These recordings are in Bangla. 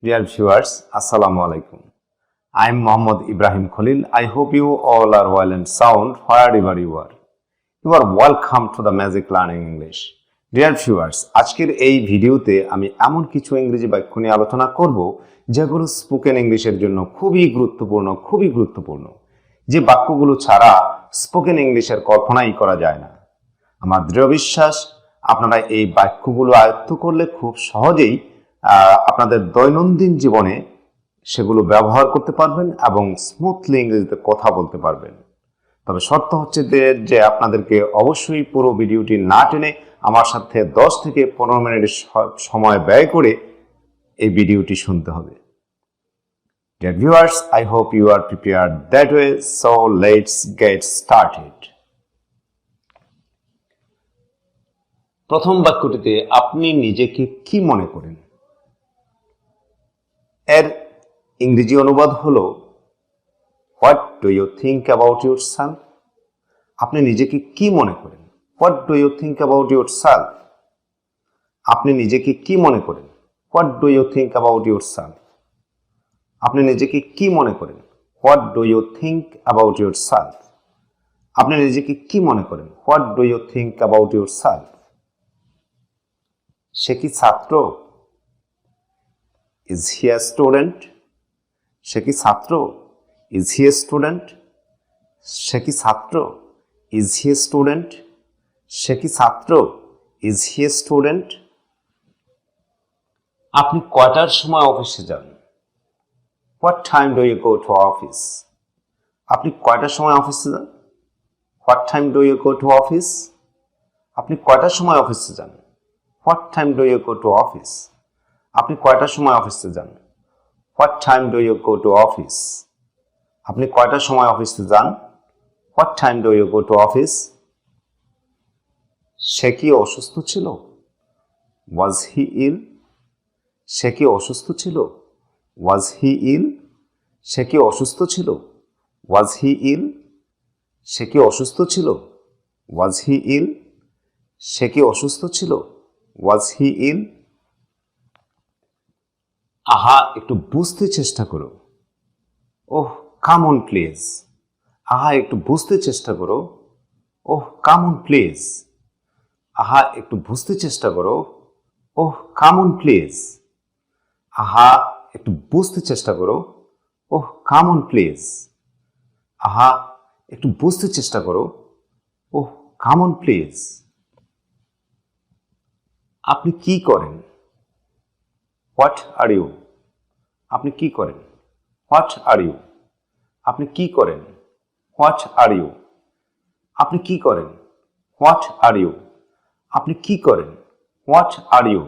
Dear viewers, Assalamu alaikum. I am Muhammad Ibrahim Khalil. I hope you all are well and sound wherever you are. You are welcome to the Magic Learning English. Dear viewers, আজকের এই ভিডিওতে আমি এমন কিছু ইংরেজি বাক্য নিয়ে আলোচনা করব যেগুলো স্পোকেন ইংলিশের জন্য খুবই গুরুত্বপূর্ণ যে বাক্যগুলো ছাড়া স্পোকেন ইংলিশের কল্পনাই করা যায় না। আমার দৃঢ় বিশ্বাস আপনারা এই বাক্যগুলো আয়ত্ত করলে খুব সহজেই আপনাদের দৈনন্দিন জীবনে সেগুলো ব্যবহার করতে পারবেন এবং স্মুথলি ইংরেজিতে কথা বলতে পারবেন। তবে শর্ত হচ্ছে যে আপনাদেরকে অবশ্যই পুরো ভিডিওটি না টেনে আমার সাথে 10 থেকে 15 মিনিট সময় ব্যয় করে এই ভিডিওটি শুনতে হবে। Dear viewers, I hope you are prepared that way, so let's get started. প্রথম বাক্যটিতে আপনি নিজেকে কি মনে করেন? এর ইংরেজি অনুবাদ হলো What do you think about yourself? আপনি নিজেকে কি মনে করেন? What do you think about yourself? আপনি নিজেকে কি মনে করেন? What do you think about yourself? আপনি নিজেকে কি মনে করেন? What do you think about yourself? আপনি নিজেকে কি মনে করেন? What do you think about yourself? সে কি ছাত্র? Is he a student? সে কি ছাত্র? Is he a student? সে কি ছাত্র? Is he a student? সে কি ছাত্র? Is he a student? আপনি কয়টার সময় অফিসে যান? What time do you go to office? আপনি কয়টার সময় অফিসে যান? What time do you go to office? আপনি কয়টার সময় অফিসে যান? What time do you go to office? আপনি কয়টার সময় অফিসে যান? What time do you go to office? আপনি কয়টার সময় অফিসে যান? What time do you go to office? সে কি অসুস্থ ছিল? Was he ill? সে কি অসুস্থ ছিল? Was he ill? সে কি অসুস্থ ছিল? Was he ill? সে কি অসুস্থ ছিল? Was he ill? সে কি অসুস্থ ছিল? Was he ill? আহা একটু বুঝতে চেষ্টা করো। Oh come on please. আহা একটু বুঝতে চেষ্টা করো। Oh come on please. আহা একটু বুঝতে চেষ্টা করো। Oh come on please. আহা একটু বুঝতে চেষ্টা করো। Oh come on please. আহা একটু বুঝতে চেষ্টা করো। Oh come on please. আপনি কি করেন? What are you? আপনি কি করেন? What are you? আপনি কি করেন? What are you? আপনি কি করেন? What are you? আপনি কি করেন? What are you?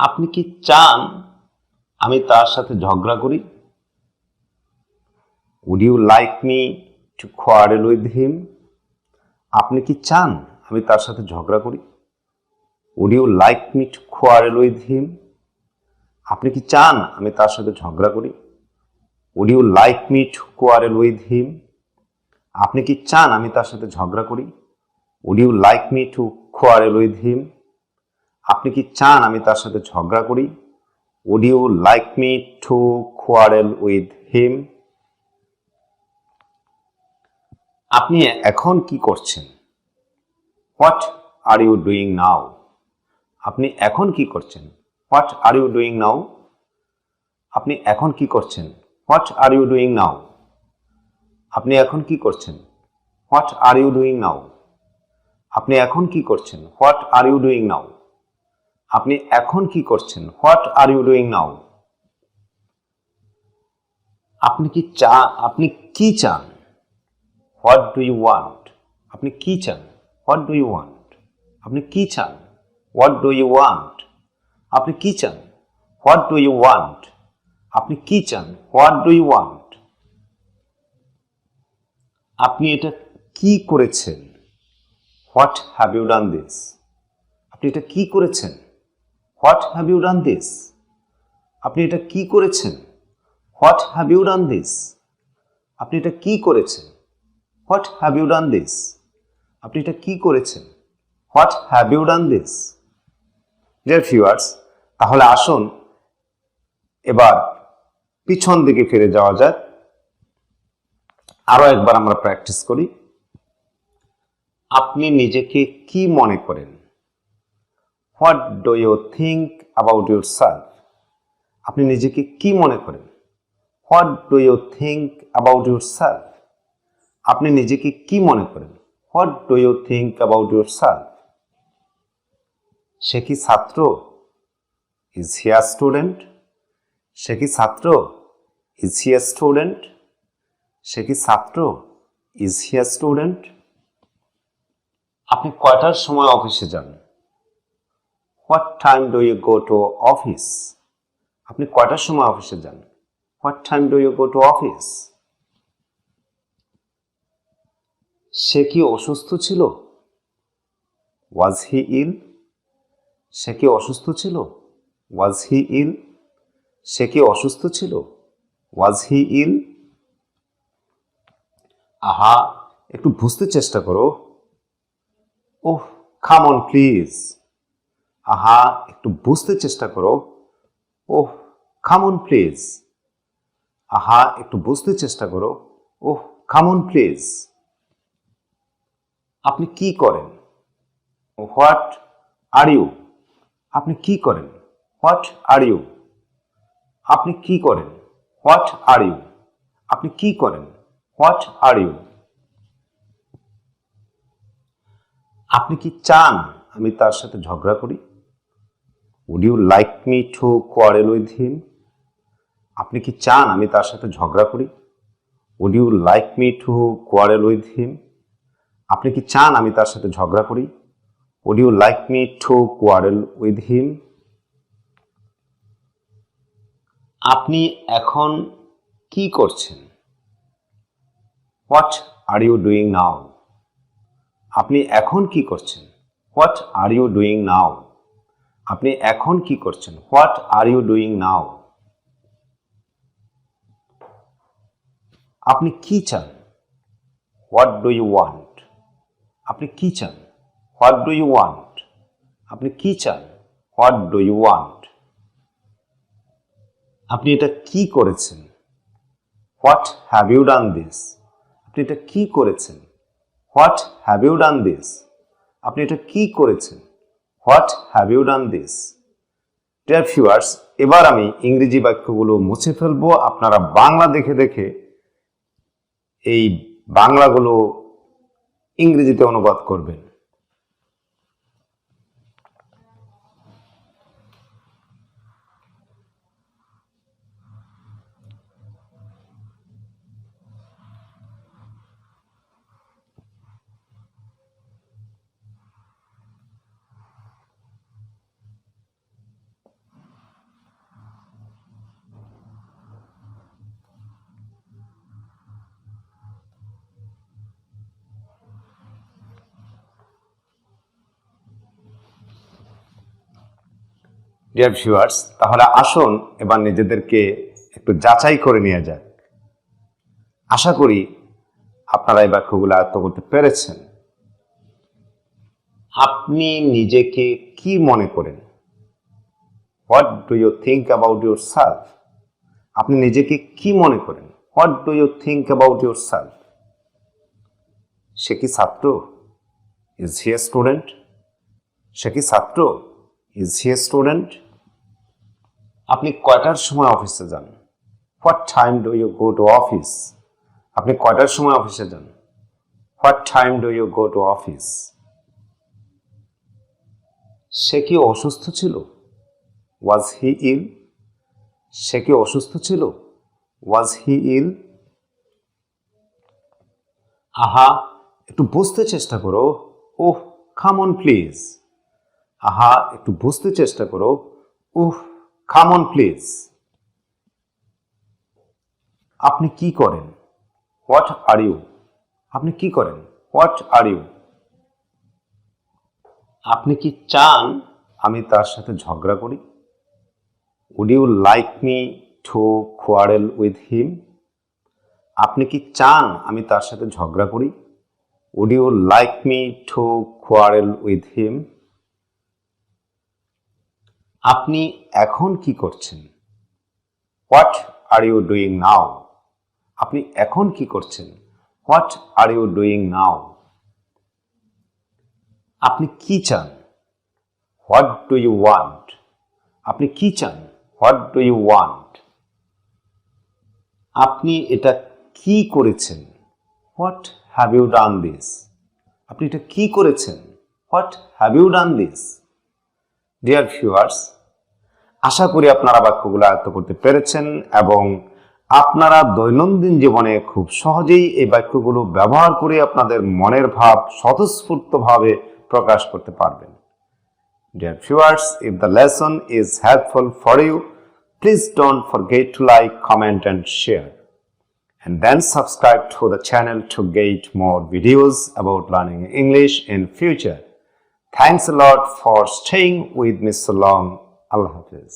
আপনি কি চান আমি তার সাথে ঝগড়া করি? Would you like me to quarrel with him? আপনি কি চান আমি তার সাথে ঝগড়া করি? Would you like me to quarrel with him? আপনি কি চান আমি তার সাথে ঝগড়া করি? Would you like me to quarrel with him? আপনি কি চান আমি তার সাথে ঝগড়া করি? Would you like me to quarrel with him? আপনি কি চান আমি তার সাথে ঝগড়া করি? Would you like me to quarrel with him? আপনি এখন কি করছেন? What are you doing now? আপনি এখন কি করছেন? What are you doing now? আপনি এখন কি করছেন? What are you doing now? আপনি এখন কি করছেন? What are you doing now? আপনি এখন কি করছেন? What are you doing now? আপনি এখন কি করছেন? What are you doing now? আপনি কি চান? What do you want? আপনি কি চান? What do you want? আপনি কি চান? What do you want? আপনি কি চান? What do you want? আপনি কি চান? What do you want? আপনি এটা কি করেছেন? What have you done this? আপনি এটা কি করেছেন? What have you done this? আপনি এটা কি করেছেন? What have you done this? আপনি এটা কি করেছেন? What have you done this? আপনি এটা কি করেছেন? What have you done this? Dear viewers, তাহলে আসুন এবার পিছন দিকে ফিরে যাওয়া যাক, আরো একবার আমরা প্র্যাকটিস করি। আপনি নিজেকে কি মনে করেন? What do you think about yourself? আপনি নিজেকে কি মনে করেন? What do you think about yourself? আপনি নিজেকে কি মনে করেন? What do you think about yourself? সে কি ছাত্র? Is he a student? সে কি ছাত্র? Is he a student? সে কি ছাত্র? Is he a student? আপনি কয়টার সময় অফিসে যান? What time do you go to office? আপনি কয়টার সময় অফিসে যান? What time do you go to office? সে কি অসুস্থ ছিল? ওয়াজ হি ইল? সে কি অসুস্থ ছিল? ওয়াজ হি ইল? সে কি অসুস্থ ছিল? ওয়াজ হি ইল? আহা, একটু বুঝতে চেষ্টা করো। Oh, come on please. আহা, একটু বুঝতে চেষ্টা করো। Oh, come on please. আহা, একটু বুঝতে চেষ্টা করো। Oh, come on please. আপনি কি করেন? What are you? আপনি কি করেন? What are you? আপনি কি করেন? What are you? আপনি কি করেন? What are you? আপনি কি চান আমি তার সাথে ঝগড়া করি? Would you like me to quarrel with him? আপনি কি চান আমি তার সাথে ঝগড়া করি? Would you like me to quarrel with him? আপনি কি চান আমি তার সাথে ঝগড়া করি? Would you like me to quarrel with him? আপনি এখন কি করছেন? What are you doing now? আপনি এখন কি করছেন? What are you doing now? আপনি এখন কি করছেন? What are you doing now? আপনি কি চান? What do you want? আপনি কি চান? What do you want? আপনি কি চান? What do you want? আপনি এটা কি করেছেন? What have you done this? আপনি এটা কি করেছেন? What have you done this? আপনি এটা কি করেছেন? What have you done this? Dear viewers, এবার আমি ইংরেজি বাক্যগুলো মুছে ফেলবো। আপনারা বাংলা দেখে দেখে এই বাংলাগুলো ইংরেজিতে অনুবাদ করবেন। ডিয়ার ভিউয়ার্স, তাহলে আসুন এবার নিজেদেরকে একটু যাচাই করে নিয়ে যাক। আশা করি আপনারা এই বাক্যগুলো আয়ত্ত করতে পেরেছেন। আপনি নিজেকে কি মনে করেন? What do you think about yourself? আপনি নিজেকে কি মনে করেন? What do you think about yourself? সে কি ছাত্র? Is he a student? সে কি ছাত্র? Is he a student? আপনি কয়টার সময় অফিসে যান? What time do you go to office? আপনি কয়টার সময় অফিসে যান? What time do you go to office? সে কি অসুস্থ ছিল? ওয়াজ হি ইল? সে কি অসুস্থ ছিল? ওয়াজ হি ইল? আহা, একটু বুঝতে চেষ্টা করো। Oh, come on please. আহা, একটু বুঝতে চেষ্টা করো। Oh, come on please. আপনি কি করেন? What are you? আপনি কি করেন? What are you? আপনি কি চান আমি তার সাথে ঝগড়া করি? Would you like me to quarrel with him? আপনি কি চান আমি তার সাথে ঝগড়া করি? Would you like me to quarrel with him? আপনি এখন কি করছেন? What are you doing now? আপনি এখন কি করছেন? What are you doing now? আপনি কি চান? What do you want? আপনি কি চান? What do you want? আপনি এটা কি করেছেন? What have you done this? আপনি এটা কি করেছেন? What have you done this? Dear viewers, আশা করি আপনারা বাক্যগুলো আয়ত্ত করতে পেরেছেন এবং আপনারা দৈনন্দিন জীবনে খুব সহজেই এই বাক্যগুলো ব্যবহার করে আপনাদের মনের ভাব স্বতঃস্ফূর্তভাবে প্রকাশ করতে পারবেন। Dear viewers, if the lesson is helpful for you, please don't forget to like, comment and share. And then subscribe to the channel to get more videos about learning English in future. Thanks a lot for staying with me so long. Allah Hafiz.